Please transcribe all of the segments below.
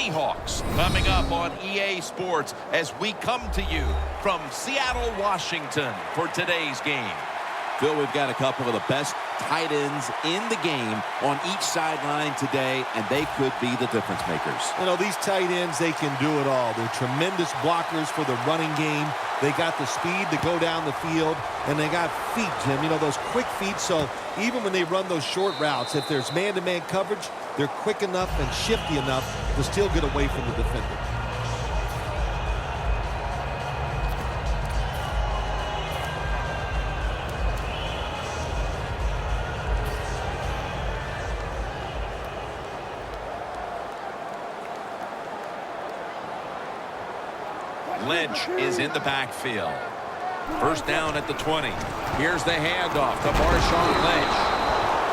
Seahawks coming up on EA Sports as we come to you from Seattle, Washington for today's game. Phil, we've got a couple of the best tight ends in the game on each sideline today, and they could be the difference makers. You know, these tight ends, they can do it all. They're tremendous blockers for the running game. They got the speed to go down the field, and they got feet, Jim. You know, those quick feet, so even when they run those short routes, if there's man-to-man coverage, they're quick enough and shifty enough to still get away from the defender. Lynch is in the backfield. First down at the 20. Here's the handoff to Marshawn Lynch.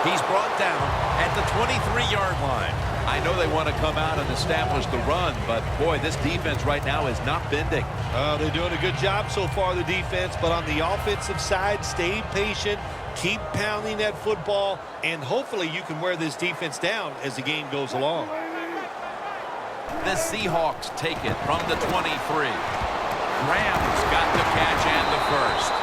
He's brought down at the 23-yard line. I know they want to come out and establish the run, but, boy, this defense right now is not bending. They're doing a good job so far, the defense, but on the offensive side, stay patient, keep pounding that football, and hopefully you can wear this defense down as the game goes along. The Seahawks take it from the 23. Graham's got the catch and the first.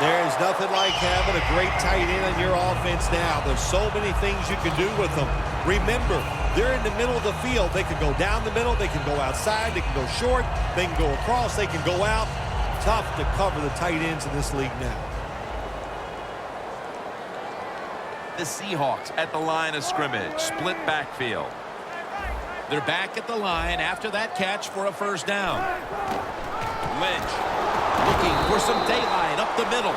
There's nothing like having a great tight end on your offense now. There's so many things you can do with them. Remember, they're in the middle of the field. They can go down the middle. They can go outside. They can go short. They can go across. They can go out. Tough to cover the tight ends in this league now. The Seahawks at the line of scrimmage. Split backfield. They're back at the line after that catch for a first down. Lynch looking for some daylight up the middle.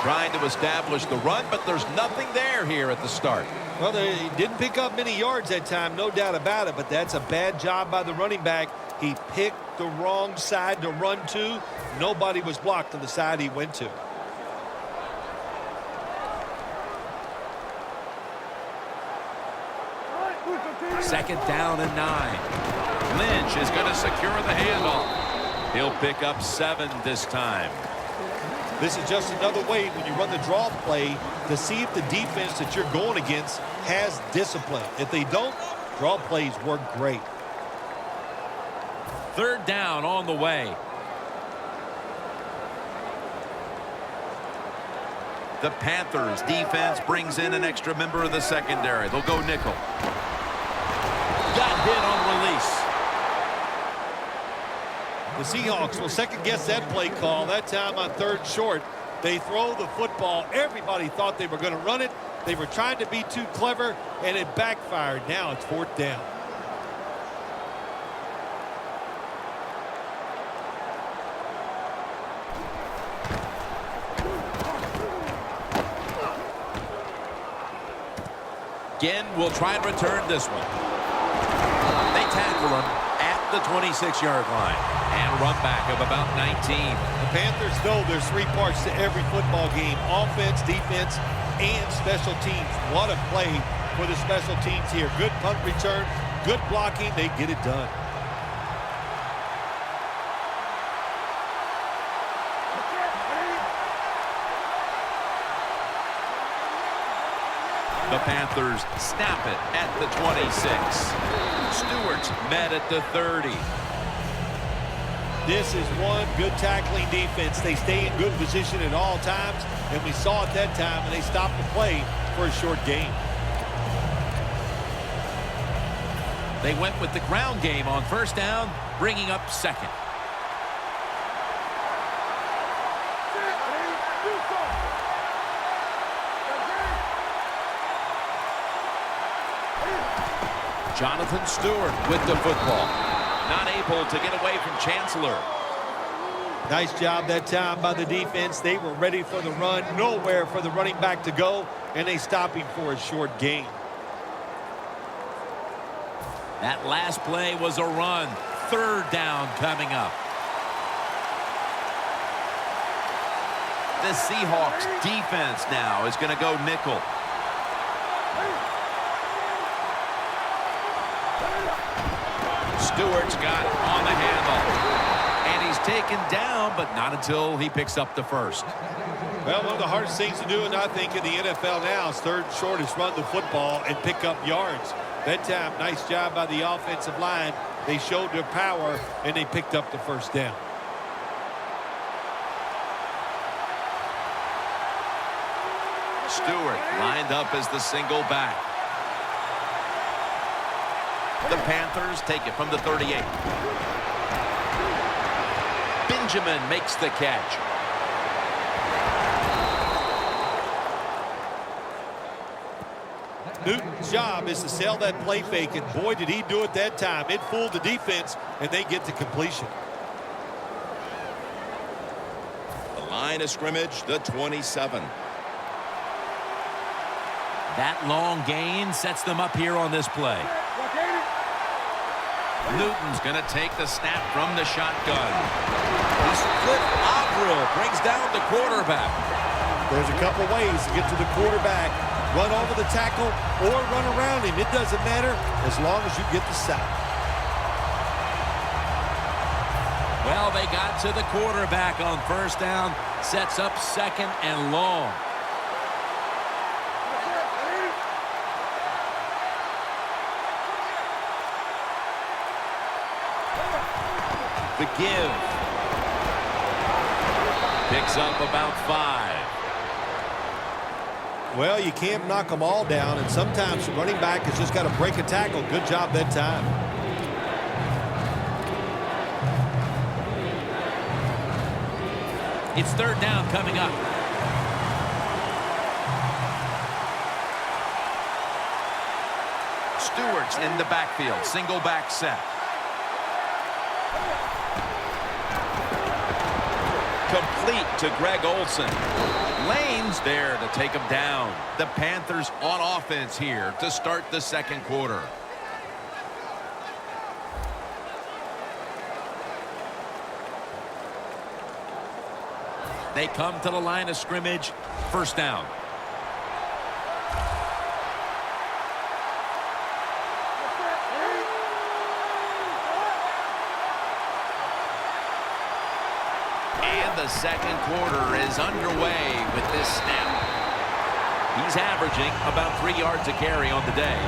Trying to establish the run, but there's nothing there here at the start. Well, they didn't pick up many yards that time, no doubt about it, but that's a bad job by the running back. He picked the wrong side to run to. Nobody was blocked on the side he went to. Second down and 9. Lynch is going to secure the handoff. He'll pick up 7 this time. This is just another way when you run the draw play to see if the defense that you're going against has discipline. If they don't, draw plays work great. Third down on the way. The Panthers defense brings in an extra member of the secondary. They'll go nickel. Got hit on release. The Seahawks will second-guess that play call. That time on third short, they throw the football. Everybody thought they were going to run it. They were trying to be too clever, and it backfired. Now it's fourth down. Again, we'll try and return this one. They tackle him at the 26-yard line and run back of about 19. The Panthers know there's 3 parts to every football game: offense, defense, and special teams. What a play for the special teams here. Good punt return, good blocking. They get it done. The Panthers snap it at the 26. Stewart's met at the 30. This is one good tackling defense. They stay in good position at all times, and we saw it that time, and they stopped the play for a short gain. They went with the ground game on first down, bringing up second. Jonathan Stewart with the football. Not able to get away from Chancellor. Nice job that time by the defense. They were ready for the run. Nowhere for the running back to go, and they stop him for a short gain. That last play was a run. Third down coming up. The Seahawks defense now is going to go nickel. Stewart's got it on the handle. And he's taken down, but not until he picks up the first. Well, one of the hardest things to do, and I think in the NFL now, is third short is run the football and pick up yards. That time, nice job by the offensive line. They showed their power, and they picked up the first down. Stewart lined up as the single back. The Panthers take it from the 38. Benjamin makes the catch. Newton's job is to sell that play fake, and boy, did he do it that time. It fooled the defense, and they get to completion. The line of scrimmage, the 27. That long gain sets them up here on this play. Newton's going to take the snap from the shotgun. The split Avril brings down the quarterback. There's a couple ways to get to the quarterback. Run over the tackle or run around him. It doesn't matter as long as you get the sack. Well, they got to the quarterback on first down. Sets up second and long. The give. Picks up about 5. Well, you can't knock them all down, and sometimes the running back has just got to break a tackle. Good job that time. It's third down coming up. Stewart's in the backfield. Single back set. Complete to Greg Olsen. Lane's there to take him down. The Panthers on offense here to start the second quarter. They come to the line of scrimmage. First down. The second quarter is underway with this snap. He's averaging about 3 yards a carry on the day.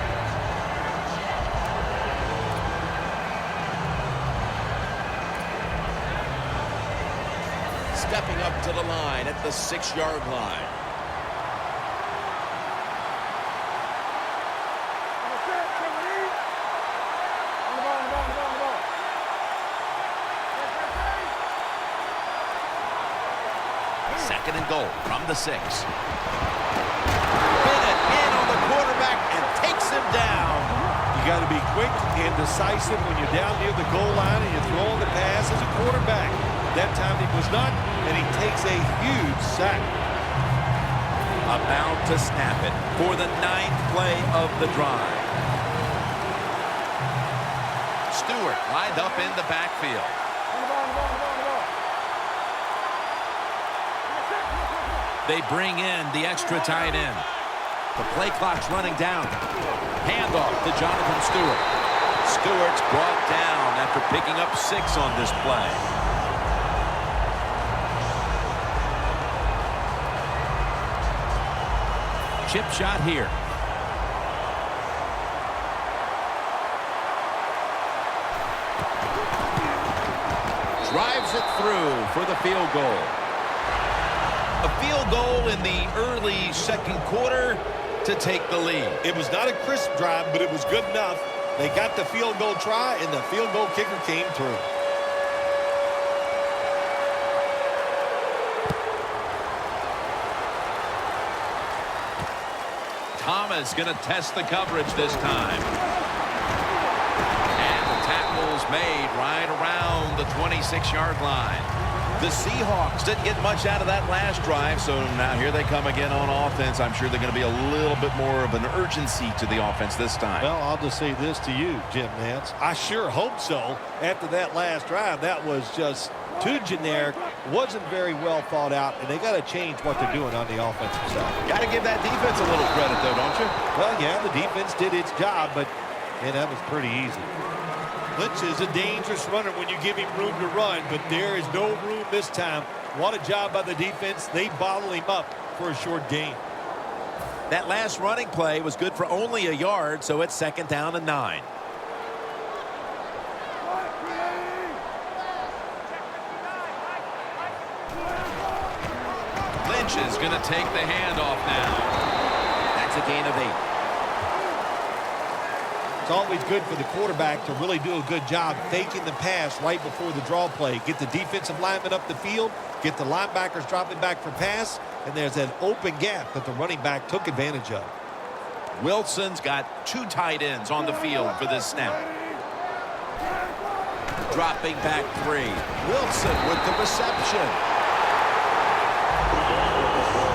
Stepping up to the line at the 6-yard line. Second and goal from the 6. Bennett in on the quarterback and takes him down. You got to be quick and decisive when you're down near the goal line and you're throwing the pass as a quarterback. That time he was not, and he takes a huge sack. About to snap it for the 9th play of the drive. Stewart lined up in the backfield. They bring in the extra tight end. The play clock's running down. Handoff to Jonathan Stewart. Stewart's brought down after picking up 6 on this play. Chip shot here. Drives it through for the field goal. A field goal in the early second quarter to take the lead. It was not a crisp drive, but it was good enough. They got the field goal try, and the field goal kicker came through. Thomas going to test the coverage this time. And the tackle's made right around the 26-yard line. The Seahawks didn't get much out of that last drive, so now here they come again on offense. I'm sure they're going to be a little bit more of an urgency to the offense this time. Well, I'll just say this to you, Jim Nance. I sure hope so. After that last drive, that was just too generic, wasn't very well thought out, and they got to change what they're doing on the offensive side. Got to give that defense a little credit, though, don't you? Well, yeah, the defense did its job, but man, that was pretty easy. Lynch is a dangerous runner when you give him room to run, but there is no room this time. What a job by the defense. They bottle him up for a short gain. That last running play was good for only a yard, so it's 2nd down and 9. Lynch is going to take the handoff now. That's a gain of 8. It's always good for the quarterback to really do a good job faking the pass right before the draw play. Get the defensive lineman up the field, get the linebackers dropping back for pass, and there's an open gap that the running back took advantage of. Wilson's got 2 tight ends on the field for this snap. Dropping back 3. Wilson with the reception.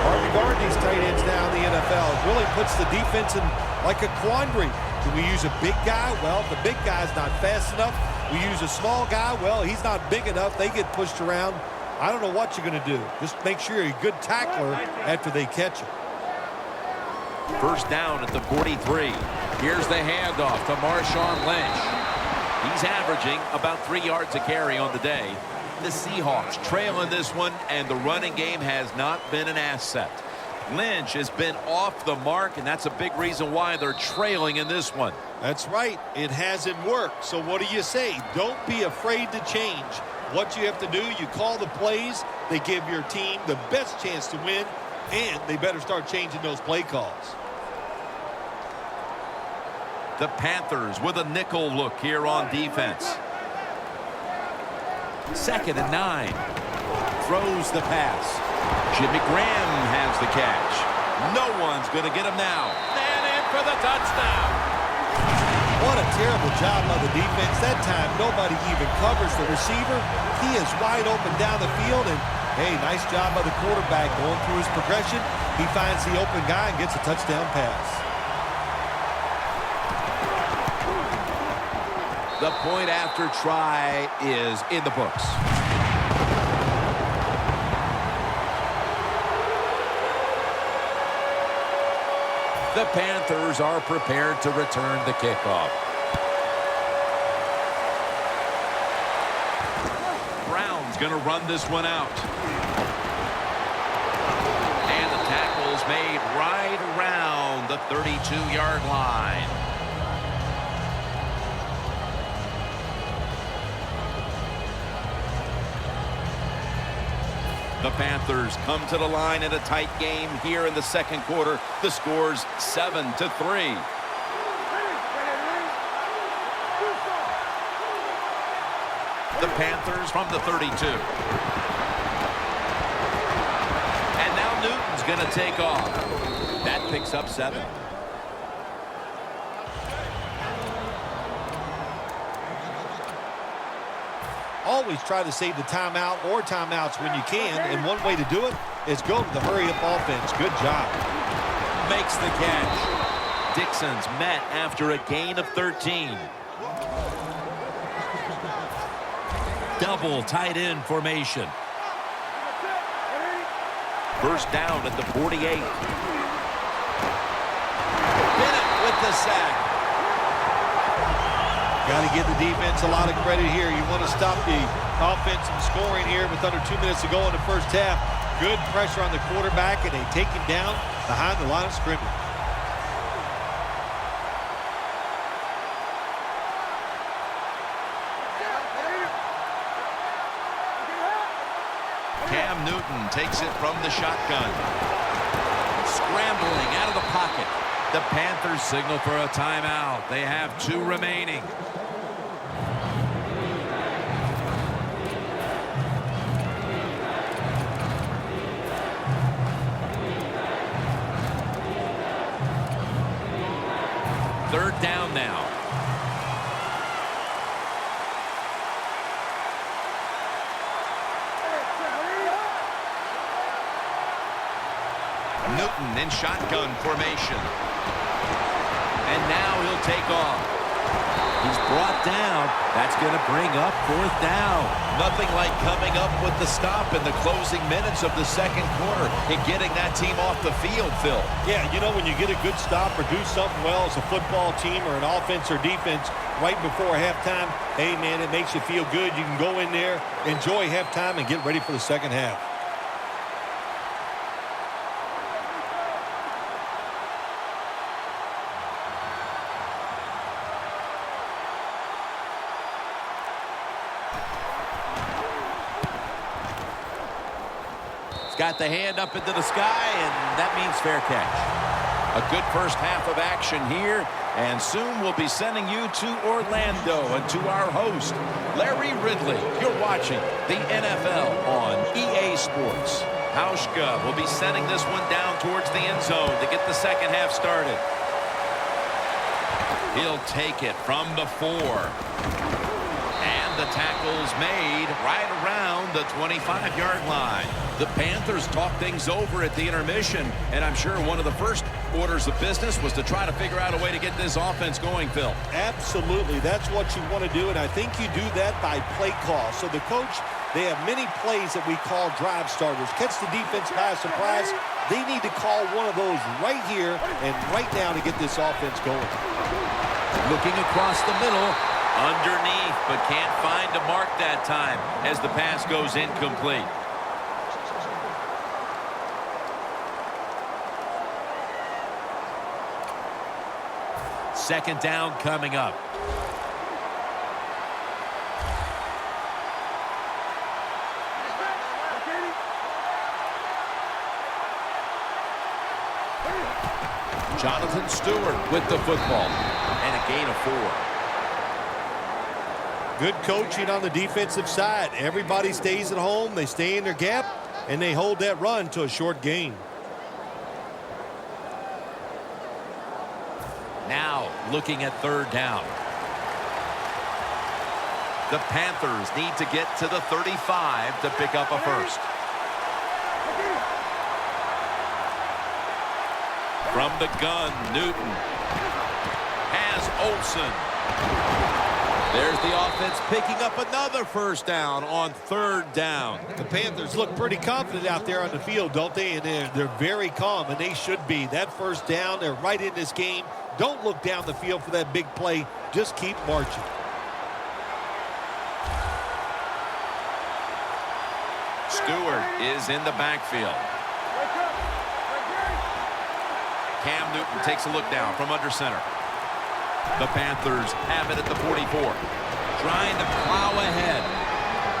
Hard to guard these tight ends now in the NFL. It really puts the defense in like a quandary. Do we use a big guy? Well, if the big guy's not fast enough. We use a small guy. Well, he's not big enough. They get pushed around. I don't know what you're going to do. Just make sure you're a good tackler after they catch it. First down at the 43. Here's the handoff to Marshawn Lynch. He's averaging about 3 yards a carry on the day. The Seahawks trail in this one, and the running game has not been an asset. Lynch has been off the mark, and that's a big reason why they're trailing in this one. That's right. It hasn't worked. So what do you say? Don't be afraid to change. What you have to do, you call the plays. They give your team the best chance to win, and they better start changing those play calls. The Panthers with a nickel look here on defense. 2nd and 9. Throws the pass. Jimmy Graham has the catch. No one's going to get him now. And in for the touchdown. What a terrible job by the defense. That time, nobody even covers the receiver. He is wide open down the field, and, hey, nice job by the quarterback going through his progression. He finds the open guy and gets a touchdown pass. The point after try is in the books. The Panthers are prepared to return the kickoff. Brown's going to run this one out. And the tackle's made right around the 32-yard line. The Panthers come to the line in a tight game here in the 2nd quarter. The score's 7-3. The Panthers from the 32. And now Newton's going to take off. That picks up 7. Always try to save the timeout or timeouts when you can, and one way to do it is go to the hurry-up offense. Good job. Makes the catch. Dixon's met after a gain of 13. Double tight end formation. First down at the 48. Bennett with the sack. Got to give the defense a lot of credit here. You want to stop the offense from scoring here with under 2 minutes to go in the first half. Good pressure on the quarterback, and they take him down behind the line of scrimmage. Cam Newton takes it from the shotgun. Scrambling out of the pocket. The Panthers signal for a timeout. They have 2 remaining. Third down now. Newton in shotgun formation. And now he'll take off. He's brought down. That's going to bring up 4th down. Nothing like coming up with the stop in the closing minutes of the 2nd quarter and getting that team off the field, Phil. Yeah, you know, when you get a good stop or do something well as a football team or an offense or defense right before halftime, hey, man, it makes you feel good. You can go in there, enjoy halftime, and get ready for the 2nd half. Got the hand up into the sky, and that means fair catch. A good first half of action here, and soon we'll be sending you to Orlando and to our host, Larry Ridley. You're watching the NFL on EA Sports. Hauschka will be sending this one down towards the end zone to get the second half started. He'll take it from the 4. And the tackle's made right around the 25-yard line. The Panthers talked things over at the intermission, and I'm sure one of the first orders of business was to try to figure out a way to get this offense going, Phil. Absolutely. That's what you want to do, and I think you do that by play call. So the coach, they have many plays that we call drive starters. Catch the defense by surprise. They need to call one of those right here and right now to get this offense going. Looking across the middle, underneath, but can't find a mark that time as the pass goes incomplete. Second down coming up. Jonathan Stewart with the football. And a gain of 4. Good coaching on the defensive side. Everybody stays at home. They stay in their gap, and they hold that run to a short gain. Now looking at third down. The Panthers need to get to the 35 to pick up a first. From the gun, Newton has Olsen. There's the offense picking up another first down on third down. The Panthers look pretty confident out there on the field, don't they? And they're very calm, and they should be. That first down, they're right in this game. Don't look down the field for that big play. Just keep marching. Stewart is in the backfield. Cam Newton takes a look down from under center. The Panthers have it at the 44. Trying to plow ahead.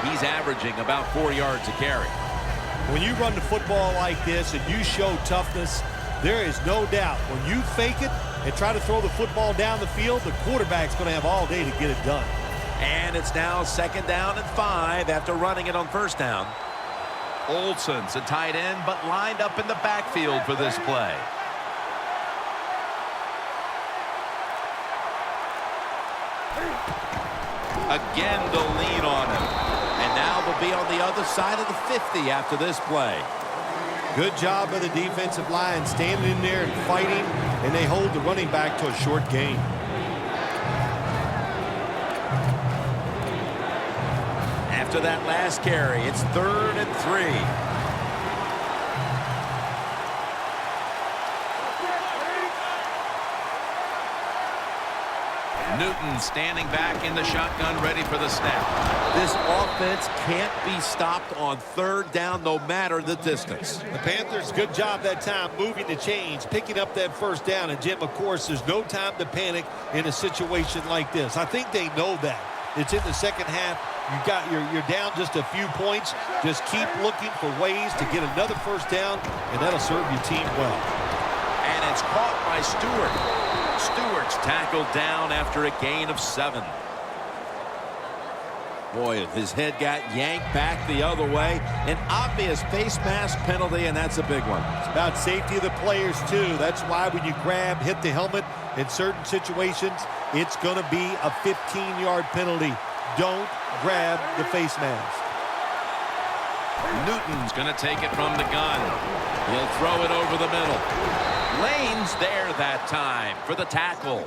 He's averaging about 4 yards a carry. When you run the football like this and you show toughness, there is no doubt when you fake it and try to throw the football down the field, the quarterback's going to have all day to get it done. And it's now second down and 5 after running it on first down. Olsen's a tight end, but lined up in the backfield for this play. Again, they'll lean on him. And now they'll be on the other side of the 50 after this play. Good job of the defensive line standing in there and fighting, and they hold the running back to a short gain. After that last carry, it's 3rd and 3. Newton standing back in the shotgun, ready for the snap. This offense can't be stopped on third down, no matter the distance. The Panthers, good job that time moving the chains, picking up that first down. And, Jim, of course, there's no time to panic in a situation like this. I think they know that. It's in the second half. You're down just a few points. Just keep looking for ways to get another first down, and that'll serve your team well. And it's caught by Stewart. Stewart's tackled down after a gain of 7. Boy, his head got yanked back the other way. An obvious face mask penalty, and that's a big one. It's about safety of the players, too. That's why when you hit the helmet in certain situations, it's going to be a 15-yard penalty. Don't grab the face mask. Newton's going to take it from the gun. He'll throw it over the middle. Lane's there that time for the tackle.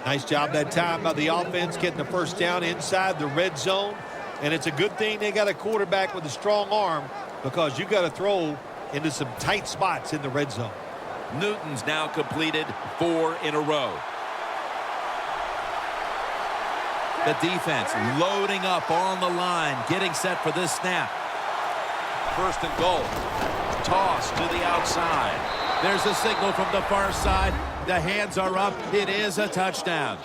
Nice job that time by the offense getting the first down inside the red zone. And it's a good thing they got a quarterback with a strong arm, because you got to throw into some tight spots in the red zone. Newton's now completed 4 in a row. The defense loading up on the line, getting set for this snap. First and goal. Toss to the outside. There's a signal from the far side. The hands are up. It is a touchdown.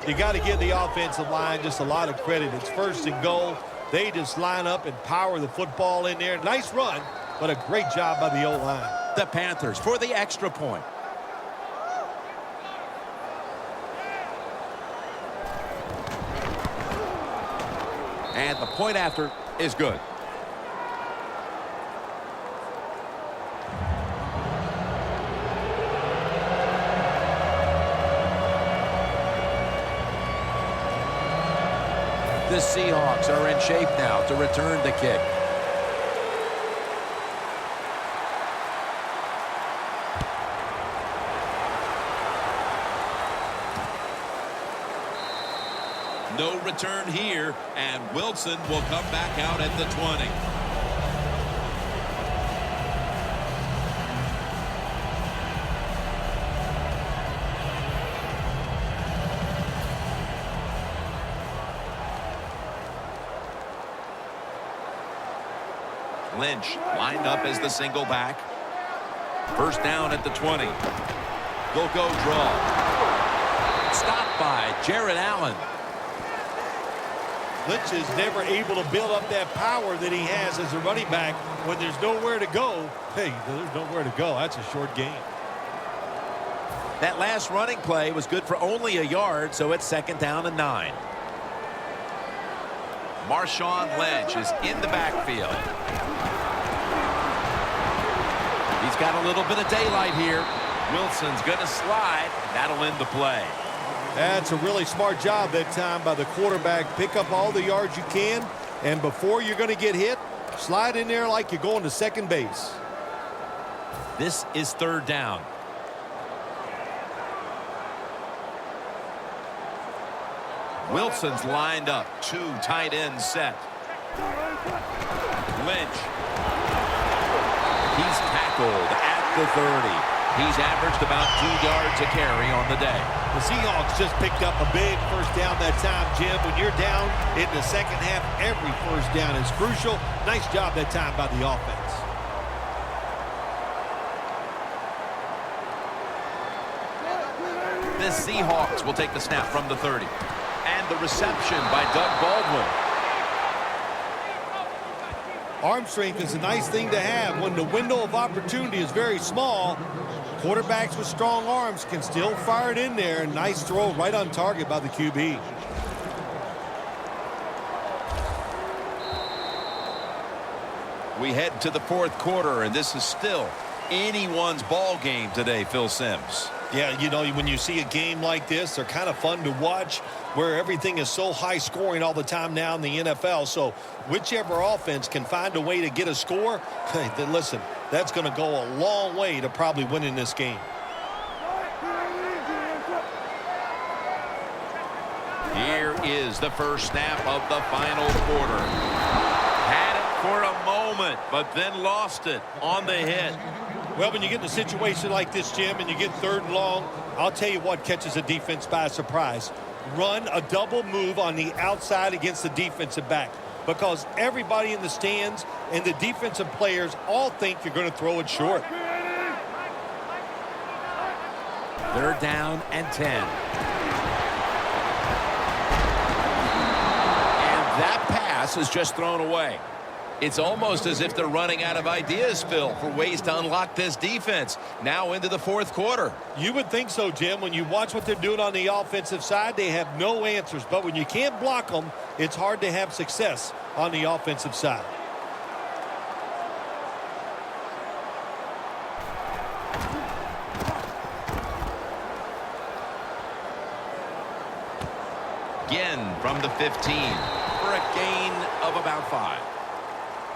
You got to give the offensive line just a lot of credit. It's first and goal. They just line up and power the football in there. Nice run, but a great job by the O-line. The Panthers for the extra point. And the point after is good. The Seahawks are in shape now to return the kick. No return here, and Wilson will come back out at the 20. Lynch lined up as the single back. First down at the 20. They'll go draw. Stopped by Jared Allen. Lynch is never able to build up that power that he has as a running back when there's nowhere to go. Hey, there's nowhere to go. That's a short game. That last running play was good for only a yard, so it's 2nd down and 9. Marshawn Lynch is in the backfield. He's got a little bit of daylight here. Wilson's going to slide. That'll end the play. That's a really smart job that time by the quarterback. Pick up all the yards you can, and before you're going to get hit, slide in there like you're going to second base. This is 3rd down. Wilson's lined up. 2 tight ends set. Lynch. He's tackled at the 30. He's averaged about 2 yards a carry on the day. The Seahawks just picked up a big first down that time, Jim. When you're down in the second half, every first down is crucial. Nice job that time by the offense. The Seahawks will take the snap from the 30. And the reception by Doug Baldwin. Arm strength is a nice thing to have when the window of opportunity is very small. Quarterbacks with strong arms can still fire it in there. Nice throw right on target by the QB. We head to the 4th quarter, and this is still anyone's ball game today, Phil Simms. Yeah, you know, when you see a game like this, they're kind of fun to watch where everything is so high scoring all the time now in the NFL. So whichever offense can find a way to get a score, hey, then listen, that's going to go a long way to probably winning this game. Here is the first snap of the final quarter. Had it for a moment, but then lost it on the hit. Well, when you get in a situation like this, Jim, and you get 3rd and long, I'll tell you what catches a defense by surprise. Run a double move on the outside against the defensive back, because everybody in the stands and the defensive players all think you're going to throw it short. 3rd down and 10. And that pass is just thrown away. It's almost as if they're running out of ideas, Phil, for ways to unlock this defense. Now into the 4th quarter. You would think so, Jim. When you watch what they're doing on the offensive side, they have no answers. But when you can't block them, it's hard to have success on the offensive side. Again from the 15 for a gain of about 5.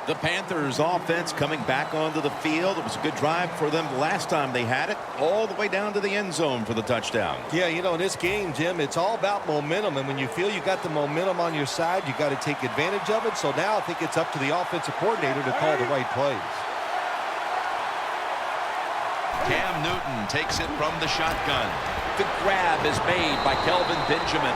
The Panthers offense coming back onto the field. It was a good drive for them the last time they had it, all the way down to the end zone for the touchdown. Yeah, you know, in this game, Jim, it's all about momentum. And when you feel you got the momentum on your side, you got to take advantage of it. So now I think it's up to the offensive coordinator to call the right plays. Cam Newton takes it from the shotgun. The grab is made by Kelvin Benjamin.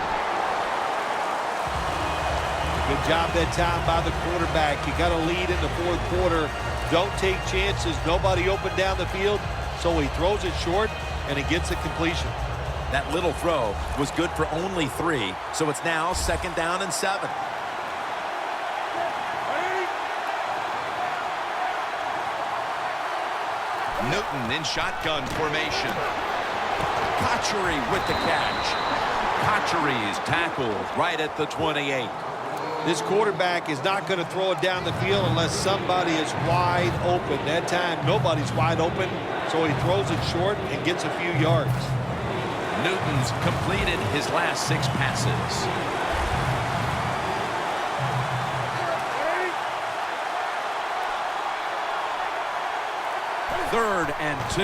Good job that time by the quarterback. You got a lead in the 4th quarter. Don't take chances. Nobody open down the field. So he throws it short, and he gets a completion. That little throw was good for only 3, so it's now 2nd down and 7. Newton in shotgun formation. Cotchery with the catch. Cotchery is tackled right at the 28. This quarterback is not going to throw it down the field unless somebody is wide open. That time, nobody's wide open, so he throws it short and gets a few yards. Newton's completed his last 6 passes. Third and 2.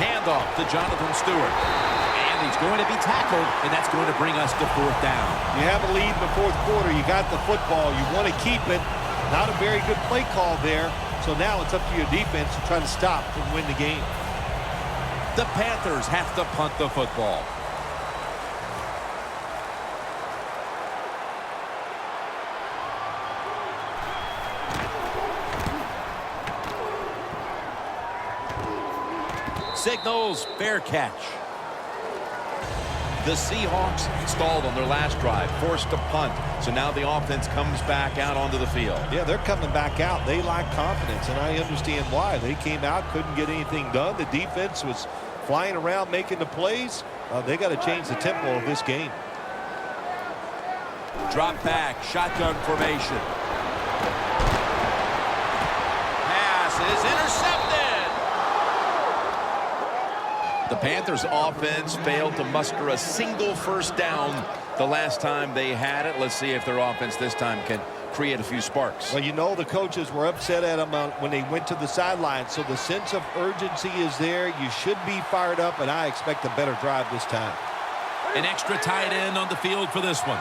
Handoff to Jonathan Stewart. And he's going to be tackled, and that's going to bring us to 4th down. You have a lead in the 4th quarter. You got the football. You want to keep it. Not a very good play call there. So now it's up to your defense to try to stop and win the game. The Panthers have to punt the football. Signals fair catch. The Seahawks stalled on their last drive, forced to punt. So now the offense comes back out onto the field. Yeah, they're coming back out. They lack confidence, and I understand why. They came out, couldn't get anything done. The defense was flying around making the plays. They got to change the tempo of this game. Drop back, shotgun formation. Pass is intercepted. The Panthers offense failed to muster a single first down the last time they had it. Let's see if their offense this time can create a few sparks. Well, you know the coaches were upset at them when they went to the sideline, so the sense of urgency is there. You should be fired up, and I expect a better drive this time. An extra tight end on the field for this one.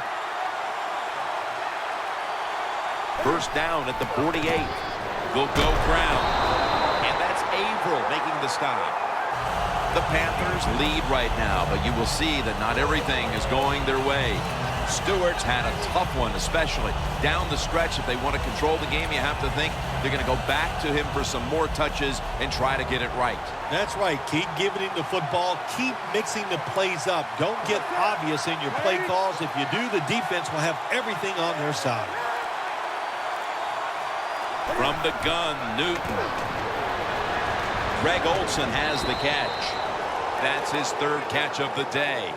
First down at the 48. Will go ground. And that's Averill making the stop. The Panthers lead right now, but you will see that not everything is going their way. Stewart's had a tough one, especially down the stretch. If they want to control the game, you have to think they're going to go back to him for some more touches and try to get it right. That's right. Keep giving him the football. Keep mixing the plays up. Don't get obvious in your play calls. If you do, the defense will have everything on their side. From the gun, Newton. Greg Olsen has the catch. That's his 3rd catch of the day.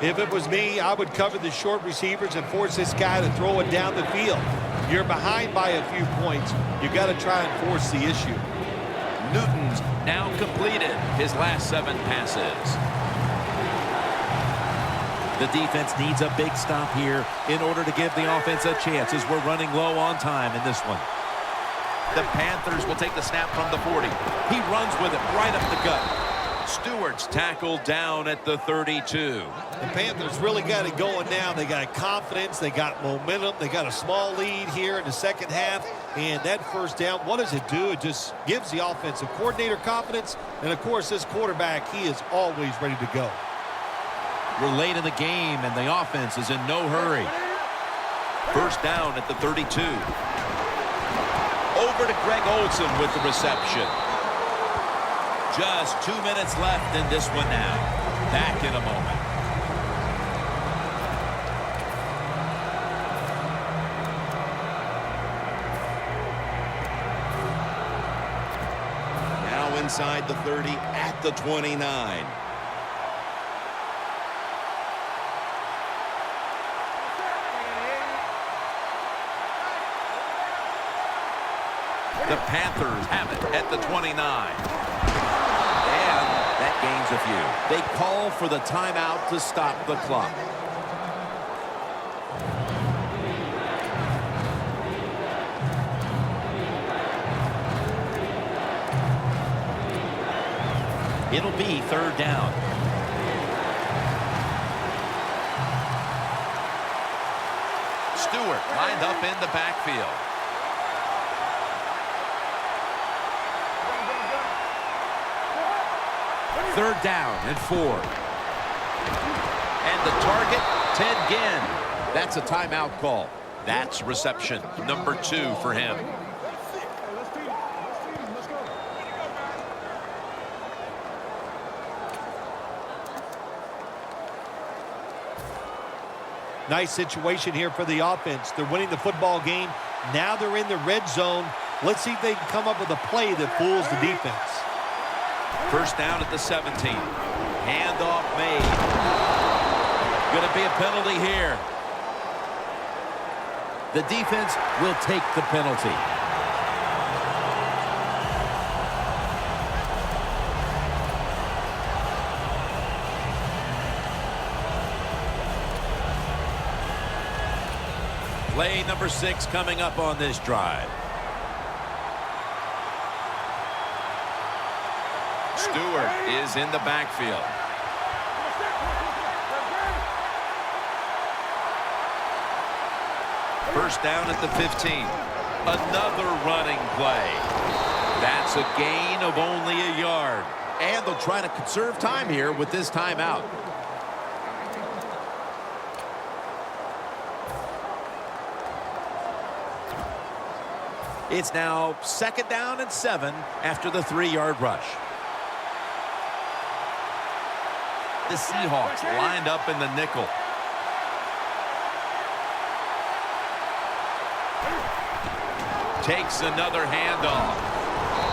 If it was me, I would cover the short receivers and force this guy to throw it down the field. You're behind by a few points. You got to try and force the issue. Newton's now completed his last 7 passes. The defense needs a big stop here in order to give the offense a chance as we're running low on time in this one. The Panthers will take the snap from the 40. He runs with it right up the gut. Stewart's tackled down at the 32. The Panthers really got it going now. They got confidence. They got momentum. They got a small lead here in the second half. And that first down, what does it do? It just gives the offensive coordinator confidence. And, of course, this quarterback, he is always ready to go. We're late in the game, and the offense is in no hurry. First down at the 32. Over to Greg Olsen with the reception. Just 2 minutes left in this one now. Back in a moment. Now inside the 30 at the 29. The Panthers have it at the 29. And that gains a few. They call for the timeout to stop the clock. It'll be 3rd down. Stewart lined up in the backfield. Third down and 4. And the target, Ted Ginn. That's a timeout call. That's reception number 2 for him. Nice situation here for the offense. They're winning the football game. Now they're in the red zone. Let's see if they can come up with a play that fools the defense. First down at the 17. Handoff made. Going to be a penalty here. The defense will take the penalty. Play number 6 coming up on this drive. Stewart is in the backfield. First down at the 15. Another running play. That's a gain of only a yard. And they'll try to conserve time here with this timeout. It's now 2nd down and 7 after the 3-yard rush. The Seahawks lined up in the nickel. Takes another handoff.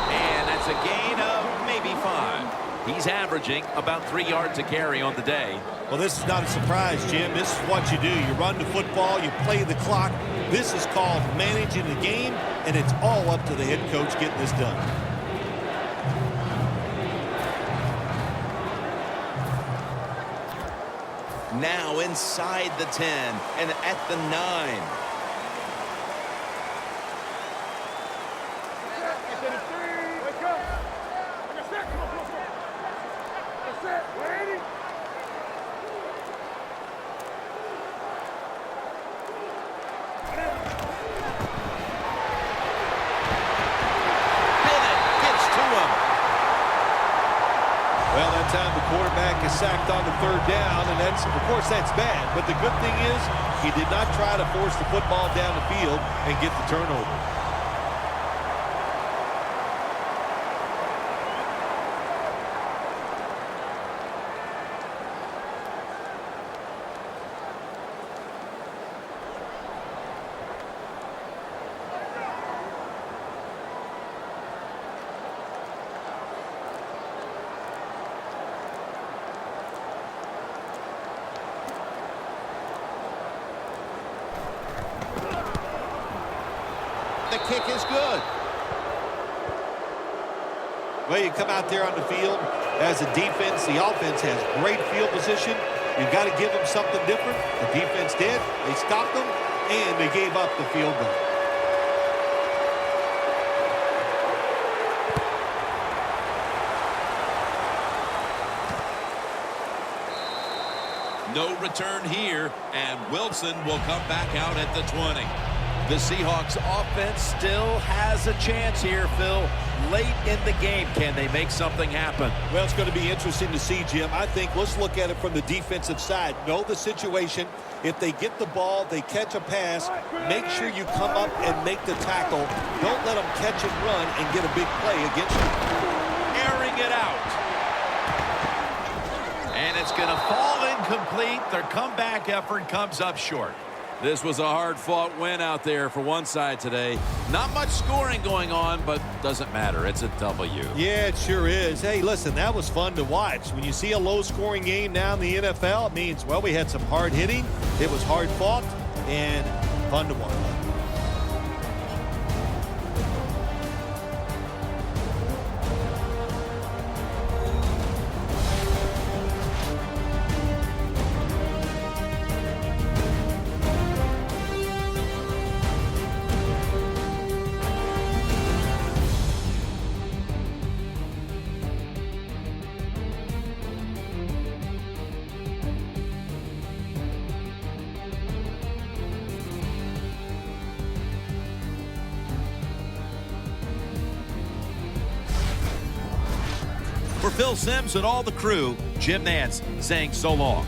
And that's a gain of maybe 5. He's averaging about 3 yards a carry on the day. Well, this is not a surprise, Jim. This is what you do. You run the football, you play the clock. This is called managing the game, and it's all up to the head coach getting this done. Now inside the 10 and at the 9. Well, that time the quarterback is sacked on the 3rd down, and of course, that's bad. But the good thing is he did not try to force the football down the field and get the turnover. The kick is good. Well, you come out there on the field as a defense. The offense has great field position. You've got to give them something different. The defense did. They stopped them, and they gave up the field goal. No return here, and Wilson will come back out at the 20. The Seahawks offense still has a chance here, Phil. Late in the game, can they make something happen? Well, it's going to be interesting to see, Jim. I think let's look at it from the defensive side. Know the situation. If they get the ball, they catch a pass, make sure you come up and make the tackle. Don't let them catch and run and get a big play against you. Airing it out. And it's going to fall incomplete. Their comeback effort comes up short. This was a hard-fought win out there for one side today. Not much scoring going on, but doesn't matter. It's a W. Yeah, it sure is. Hey, listen, that was fun to watch. When you see a low-scoring game now in the NFL, it means, well, we had some hard hitting. It was hard-fought and fun to watch. For Phil Simms and all the crew, Jim Nantz saying so long.